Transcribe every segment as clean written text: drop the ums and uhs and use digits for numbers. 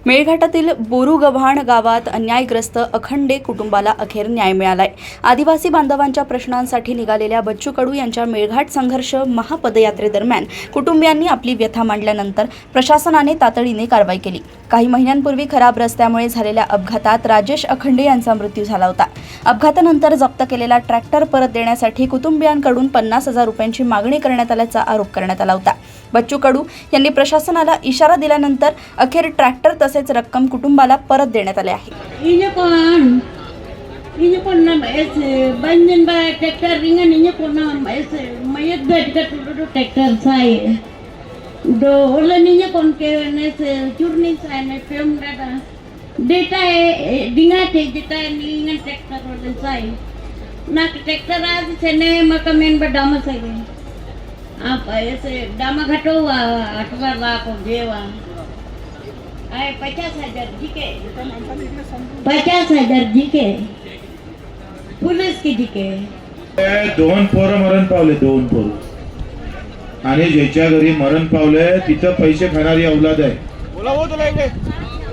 मेळघाटातील बोरुगव्हाण गावात अन्यायग्रस्त अखंडे कुटुंबाला अखेर न्याय मिळालाय। आदिवासी बांधवांच्या प्रश्नांसाठी निघालेल्या बच्चू कडू यांच्या मेळघाट संघर्ष महापदयात्रेदरम्यान कुटुंबियांनी आपली व्यथा मांडल्यानंतर प्रशासनाने तातडीने कारवाई केली। काही महिन्यांपूर्वी खराब रस्त्यामुळे झालेल्या अपघातात राजेश अखंडे यांचा मृत्यू झाला होता। अपघातानंतर जप्त केलेला ट्रॅक्टर परत देण्यासाठी कुटुंबियांकडून 50,000 रुपयांची मागणी करण्यात आल्याचा आरोप करण्यात आला होता। बच्चू कडू यांनी प्रशासनाला इशारा दिल्यानंतर अखेर ट्रॅक्टर तसेच रक्कम कुटुंबाला परत देण्यात आले आहे। आप ऐसे डामा घटो अठवा लाख देवा आए 50,000 जीके 50,000 जीके पुलिस की जीके दोन पोरं मरण पावले, दोन पोरं, आणि ज्याच्या घरी मरण पावले तिथं पैसे खाणारी औलाद आहे।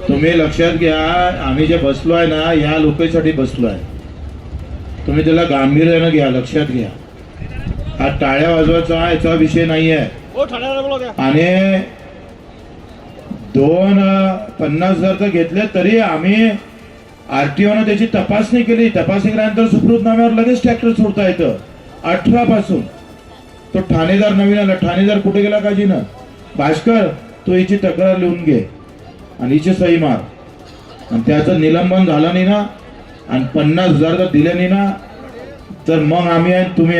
तुम्ही लक्षात घ्या, आम्ही जे बसलो आहे ना, या लोकांसाठी बसलो आहे। तुम्ही त्याला गांभीर्याने घ्या, लक्षात घ्या। हा टाळ्या वाजवायचा याचा विषय नाही आहे। आणि 50,000 तर घेतले तरी आम्ही आरटीओने त्याची तपासणी केली। तपासणी केल्यानंतर सुकृतनाम्यावर लगेच ट्रॅक्टर सोडता येतं 18 पासून। तो ठाणेदार नवीन आला, ठाणेदार कुठे गेला काजीनं, भास्कर तो हिची तक्रार लिहून घे आणि हिची सही मार, आणि त्याचं निलंबन झालं नाही ना, आणि 50,000 जर दिले नाही ना, तर मग आम्ही तुम्ही